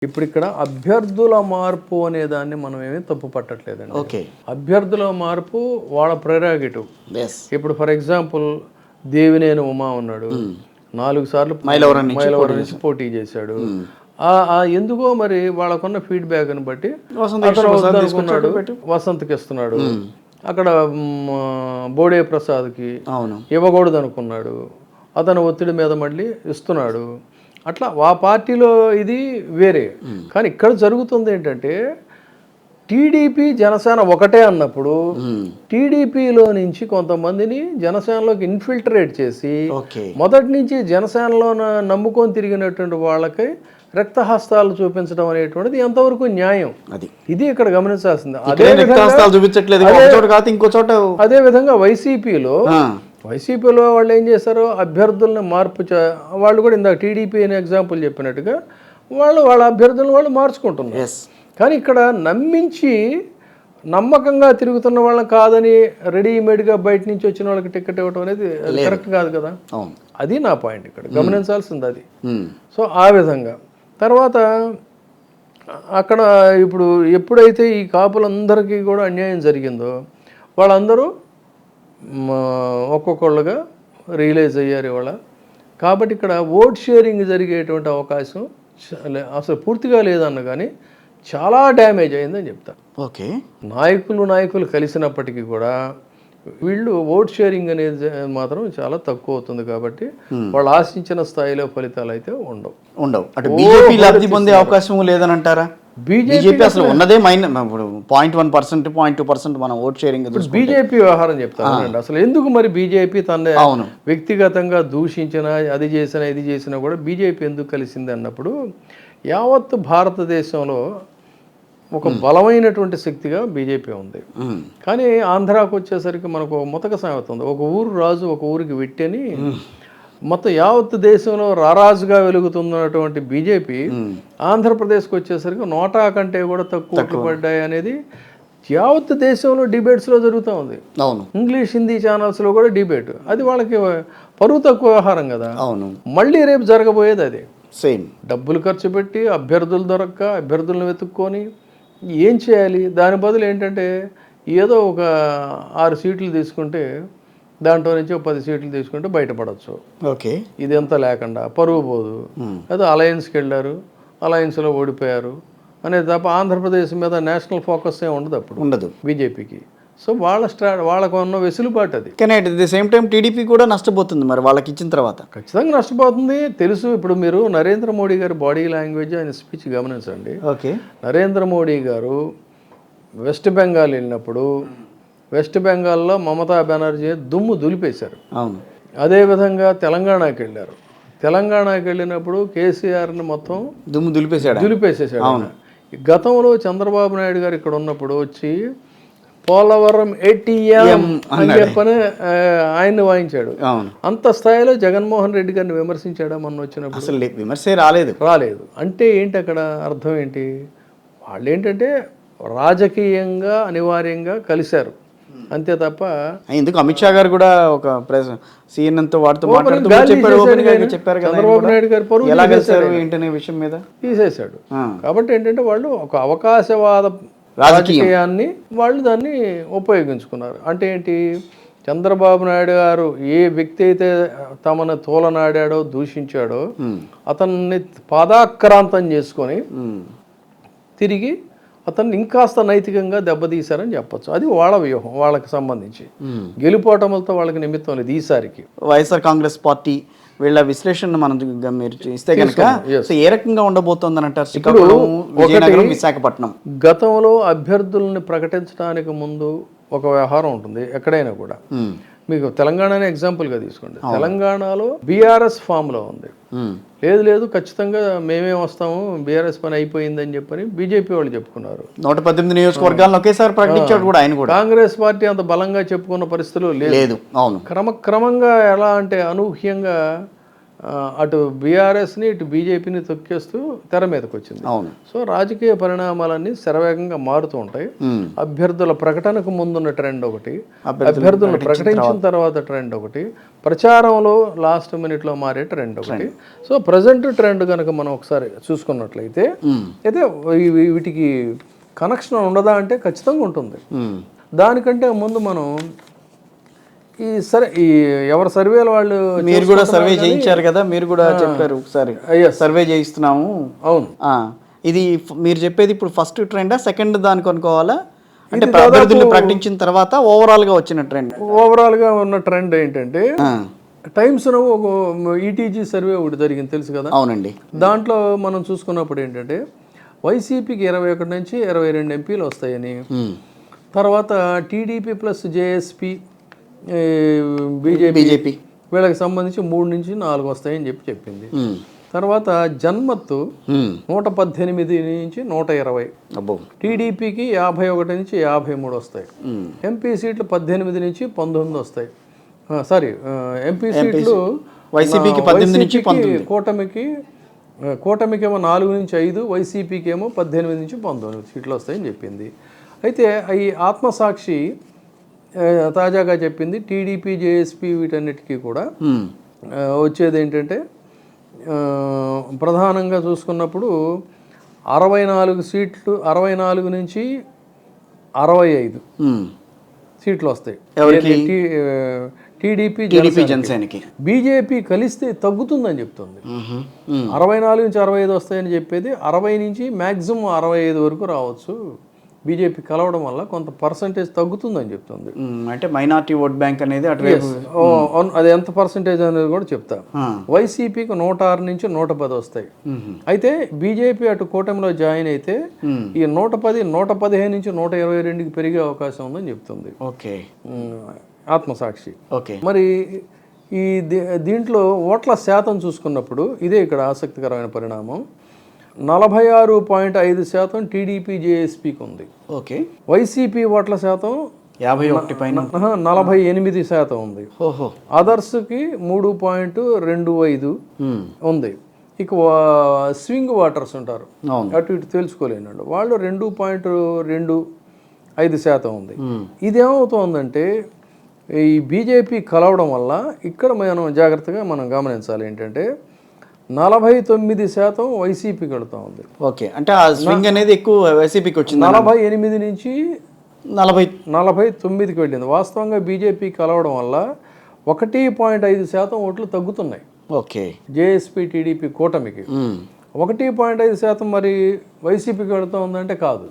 ఇప్పుడు ఇక్కడ అభ్యర్థుల మార్పు అనే దాన్ని మనం ఏమీ తప్పు పట్టట్లేదండి. ఓకే, అభ్యర్థుల మార్పు వాళ్ళ ప్రెరాగేటివ్. ఇప్పుడు ఫర్ ఎగ్జాంపుల్ దేవినేని ఉమా ఉన్నాడు, 4 సార్లు మైలవరం నుంచి పోటీ చేశాడు. ఎందుకో మరి వాళ్ళకున్న ఫీడ్బ్యాక్ని బట్టి వసంత్కి ఇస్తున్నాడు, అక్కడ బోడే ప్రసాద్కి ఇవ్వకూడదు అనుకున్నాడు, అతను ఒత్తిడి మీద మళ్ళీ ఇస్తున్నాడు. అట్లా ఆ పార్టీలో ఇది వేరే. కానీ ఇక్కడ జరుగుతుంది ఏంటంటే టీడీపీ జనసేన ఒకటే అన్నప్పుడు టీడీపీలో నుంచి కొంతమందిని జనసేనలోకి ఇన్ఫిల్ట్రేట్ చేసి మొదటి నుంచి జనసేనలో నమ్ముకొని తిరిగినటువంటి వాళ్ళకి రక్తహస్తాలు చూపించడం అనేటువంటిది ఎంతవరకు న్యాయం? ఇది ఇక్కడ గమనించాల్సింది. అదే విధంగా వైసీపీలో వాళ్ళు ఏం చేశారు, అభ్యర్థులను మార్పు వాళ్ళు కూడా ఇందాక టీడీపీ అనే ఎగ్జాంపుల్ చెప్పినట్టుగా వాళ్ళ అభ్యర్థులను వాళ్ళు మార్చుకుంటున్నారు. కానీ ఇక్కడ నమ్మించి నమ్మకంగా తిరుగుతున్న వాళ్ళని కాదని రెడీమేడ్గా బయట నుంచి వచ్చిన వాళ్ళకి టికెట్ ఇవ్వడం అనేది కరెక్ట్ కాదు కదా. అది నా పాయింట్ ఇక్కడ గమనించాల్సింది అది. సో ఆ విధంగా తర్వాత అక్కడ ఇప్పుడు ఎప్పుడైతే ఈ కాపులందరికీ కూడా అన్యాయం జరిగిందో వాళ్ళందరూ ఒక్కొక్కళ్ళుగా రియలైజ్ అయ్యారు ఇవాళ. కాబట్టి ఇక్కడ ఓట్ షేరింగ్ జరిగేటువంటి అవకాశం అసలు పూర్తిగా లేదన్న కానీ చాలా డ్యామేజ్ అయిందని చెప్తా. ఓకే, నాయకులు కలిసినప్పటికీ కూడా వీళ్ళు ఓట్ షేరింగ్ అనేది మాత్రం చాలా తక్కువ అవుతుంది. కాబట్టి వాళ్ళు ఆశించిన స్థాయిలో ఫలితాలు అయితే ఉండవు. అటు బీజేపీ లబ్ధి పొందే అవకాశం లేదని అంటారా? బీజేపీ అసలు ఉన్నదే 0.1%, 0.2% మనం ఓట్ షేరింగ్. బీజేపీ వ్యవహారం చెప్తానండి. అసలు ఎందుకు మరి బీజేపీ తన వ్యక్తిగతంగా దూషించినా అది చేసినా ఇది చేసినా కూడా బీజేపీ ఎందుకు కలిసింది అన్నప్పుడు యావత్ భారతదేశంలో ఒక బలమైనటువంటి శక్తిగా బీజేపీ ఉంది. కానీ ఆంధ్రాకు వచ్చేసరికి మనకు ముతక సామెత ఉంది, ఒక ఊరు రాజు ఒక ఊరికి విట్టని. మొత్తం యావత్ దేశంలో రారాజుగా వెలుగుతున్నటువంటి బీజేపీ ఆంధ్రప్రదేశ్కి వచ్చేసరికి నోటా కంటే కూడా తక్కువ పడ్డాయి అనేది యావత్ దేశంలో డిబేట్స్లో జరుగుతూ ఉంది. ఇంగ్లీష్ హిందీ ఛానల్స్లో కూడా డిబేట్. అది వాళ్ళకి పరువు తక్కువ వ్యవహారం కదా. మళ్ళీ రేపు జరగబోయేది అదే. సేమ్ డబ్బులు ఖర్చు పెట్టి అభ్యర్థులు దొరక్క అభ్యర్థులను వెతుక్కొని ఏం చేయాలి? దాని బదులు ఏంటంటే ఏదో ఒక 6 సీట్లు తీసుకుంటే దాంట్లో నుంచి 10 సీట్లు తీసుకుంటే బయటపడవచ్చు. ఓకే, ఇది ఎంత లేకుండా పరువు పోదు. అదో అలయన్స్కి వెళ్ళారు, అలయన్స్లో ఓడిపోయారు అనేది తప్ప ఆంధ్రప్రదేశ్ మీద నేషనల్ ఫోకస్ ఏమి ఉండదు బీజేపీకి. సో వాళ్ళకు ఉన్న వెసులుబాటు అది. కానీ at the same time TDP కూడా నష్టపోతుంది మరి వాళ్ళకి ఇచ్చిన తర్వాత. ఖచ్చితంగా నష్టపోతుంది, తెలుసు. ఇప్పుడు మీరు నరేంద్ర మోడీ గారి బాడీ లాంగ్వేజ్, ఆయన స్పీచ్ గమనించండి. ఓకే, నరేంద్ర మోడీ గారు వెస్ట్ బెంగాల్ వెళ్ళినప్పుడు వెస్ట్ బెంగాల్లో మమతా బెనర్జీ దుమ్ము దులిపేశారు. అదేవిధంగా తెలంగాణకి వెళ్ళారు. తెలంగాణకి వెళ్ళినప్పుడు కేసీఆర్ని మొత్తం దుమ్ము దులిపేసేసాడు. గతంలో చంద్రబాబు నాయుడు గారు ఇక్కడ ఉన్నప్పుడు వచ్చి పోలవరం ATM అని చెప్పని ఆయన్ని వాయించాడు. అంత స్థాయిలో జగన్మోహన్ రెడ్డి గారిని విమర్శించాడా మొన్న వచ్చినప్పుడు? అసలు విమర్శే రాలేదు. అంటే ఏంటి అక్కడ అర్థం ఏంటి? వాళ్ళు ఏంటంటే రాజకీయంగా అనివార్యంగా కలిశారు అంతే తప్ప. ఎందుకు అమిత్ షా గారు కూడా ఒక CNN తో వాడుతూ చెప్పారు చంద్రబాబు నాయుడు గారు పరువు ఏంటనే విషయం మీద తీసేశాడు. కాబట్టి ఏంటంటే వాళ్ళు ఒక అవకాశవాద రాజకీయాన్ని వాళ్ళు దాన్ని ఉపయోగించుకున్నారు. అంటే ఏంటి? చంద్రబాబు నాయుడు గారు ఏ వ్యక్తి అయితే తమను తోలనాడాడో దూషించాడో అతన్ని పాదాక్రాంతం చేసుకొని తిరిగి అతన్ని ఇంకాస్త నైతికంగా దెబ్బతీశారని చెప్పచ్చు. అది వాళ్ళ వ్యూహం, వాళ్ళకి సంబంధించి. గెలుపోటములతో వాళ్ళకి నిమిత్తం లేదు ఈసారికి. వైఎస్ఆర్ కాంగ్రెస్ పార్టీ వీళ్ళ విశ్లేషణ మనం మీరు ఇస్తే కనుక ఏ రకంగా ఉండబోతోందని అంటారు? విశాఖపట్నం గతంలో అభ్యర్థుల్ని ప్రకటించడానికి ముందు ఒక వ్యవహారం ఉంటుంది ఎక్కడైనా కూడా. మీకు తెలంగాణనే ఎగ్జాంపుల్గా తీసుకోండి. తెలంగాణలో BRS ఫామ్లో ఉంది. లేదు ఖచ్చితంగా మేమే వస్తాము, BRS పని అయిపోయిందని చెప్పని బీజేపీ వాళ్ళు చెప్పుకున్నారు. 118 నియోజకవర్గాలను ఒకేసారి ప్రకటించాడు కూడా ఆయన కూడా. కాంగ్రెస్ పార్టీ అంత బలంగా చెప్పుకున్న పరిస్థితులు లేదు. అవును, క్రమంగా ఎలా అంటే అనూహ్యంగా అటు బీఆర్ఎస్ని ఇటు బీజేపీని తొక్కేస్తూ తెర మీదకి వచ్చింది. అవును. సో రాజకీయ పరిణామాలన్నీ శరవేగంగా మారుతూ ఉంటాయి. అభ్యర్థుల ప్రకటనకు ముందున్న ట్రెండ్ ఒకటి, అభ్యర్థులను ప్రకటించిన తర్వాత ట్రెండ్ ఒకటి, ప్రచారంలో లాస్ట్ మినిట్లో మారే ట్రెండ్ ఒకటి. సో ప్రజెంట్ ట్రెండ్ కనుక మనం ఒకసారి చూసుకున్నట్లయితే అయితే వీటికి కనెక్షన్ ఉండదా అంటే ఖచ్చితంగా ఉంటుంది. దానికంటే ముందు మనం ఈ ఎవరి సర్వేలు వాళ్ళు, మీరు కూడా సర్వే చేయించారు కదా, మీరు కూడా చెప్పారు ఒకసారి సర్వే చేయిస్తున్నాము. అవును. ఇది మీరు చెప్పేది ఇప్పుడు ఫస్ట్ ట్రెండా సెకండ్ దానికి అనుకోవాలా? అంటే అభ్యర్థులు ప్రకటించిన తర్వాత ఓవరాల్ గా వచ్చిన ట్రెండ్, ఓవరాల్ గా ఉన్న ట్రెండ్ ఏంటంటే టైమ్స్ ఒక ఈటీజీ సర్వే ఒకటి జరిగింది తెలుసు కదా. అవునండి. దాంట్లో మనం చూసుకున్నప్పుడు ఏంటంటే వైసీపీకి 21 నుంచి 22 ఎంపీలు వస్తాయని, తర్వాత టీడీపీ ప్లస్ జేఎస్పీ బీజేపీ వీళ్ళకి సంబంధించి 3 నుంచి 4 వస్తాయని చెప్పింది. తర్వాత జన్మత్తు 118 నుంచి 120, టీడీపీకి 51 నుంచి 53 వస్తాయి, ఎంపీ సీట్లు 18 నుంచి 19 వస్తాయి. సారీ, ఎంపీ సీట్లు వైసీపీకి 18 నుంచి 19, కూటమికి ఏమో 4 నుంచి 5, వైసీపీకి ఏమో 18 నుంచి 19 సీట్లు వస్తాయని చెప్పింది. అయితే ఈ ఆత్మసాక్షి తాజాగా చెప్పింది టీడీపీ జేఎస్పీ వీటన్నిటికీ కూడా వచ్చేది ఏంటంటే ప్రధానంగా చూసుకున్నప్పుడు 64 సీట్లు, 64 నుంచి 65 సీట్లు వస్తాయి టీడీపీ జనసేనకి. బీజేపీ కలిస్తే తగ్గుతుందని చెప్తుంది. 64 నుంచి 65 వస్తాయని చెప్పేది 60 నుంచి మ్యాక్సిమం 65 వరకు రావచ్చు. బీజేపీ కలవడం వల్ల కొంత పర్సంటేజ్ తగ్గుతుందని చెప్తుంది. అంటే మైనారిటీ ఓట్ బ్యాంక్ అనేది అది ఎంత పర్సంటేజ్ అనేది కూడా చెప్తా. వైసీపీకి 106 నుంచి 110 వస్తాయి. అయితే బీజేపీ అటు కూటమిలో జాయిన్ అయితే ఈ 110, 115 నుంచి 122కి పెరిగే అవకాశం ఉందని చెప్తుంది ఆత్మసాక్షి. మరి ఈ దీంట్లో ఓట్ల శాతం చూసుకున్నప్పుడు ఇదే ఇక్కడ ఆసక్తికరమైన పరిణామం. 46.5% టీడీపీ జేఎస్పీకి ఉంది. వైసీపీ ఓట్ల శాతం 48% ఉంది. అదర్స్కి 3.25 ఉంది. ఇక స్వింగ్ వాటర్స్ ఉంటారు, అటు ఇటు తెలుసుకోలేనండి, వాళ్ళు 2.25% ఉంది. ఇదేమవుతోందంటే ఈ బీజేపీ కలవడం వల్ల ఇక్కడ మనం జాగ్రత్తగా మనం గమనించాలి ఏంటంటే 49% వైసీపీకి వెళుతూ ఉంది. అంటే ఆ స్వింగ్ అనేది ఎక్కువ వైసీపీకి వచ్చింది. 48 నుంచి 49కి వెళ్ళింది. వాస్తవంగా బీజేపీ కలవడం వల్ల 1.5% ఓట్లు తగ్గుతున్నాయి జేఎస్పీ టీడీపీ కూటమికి. 1.5% మరి వైసీపీకి వెళుతూ ఉందంటే కాదు,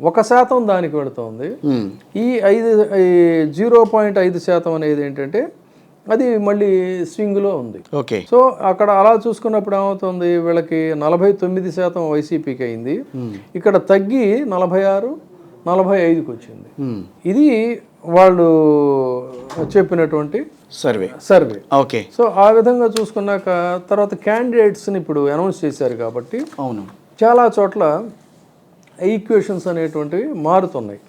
1% దానికి వెళుతోంది. ఈ 0.5% అనేది ఏంటంటే అది మళ్ళీ స్వింగ్లో ఉంది. సో అక్కడ అలా చూసుకున్నప్పుడు ఏమవుతుంది, వీళ్ళకి 49% వైసీపీకి అయింది, ఇక్కడ తగ్గి 46, 45కి వచ్చింది. ఇది వాళ్ళు చెప్పినటువంటి సర్వే. సో ఆ విధంగా చూసుకున్నాక తర్వాత క్యాండిడేట్స్ని ఇప్పుడు అనౌన్స్ చేశారు కాబట్టి చాలా చోట్ల ఈక్వేషన్స్ అనేటువంటివి మారుతున్నాయి.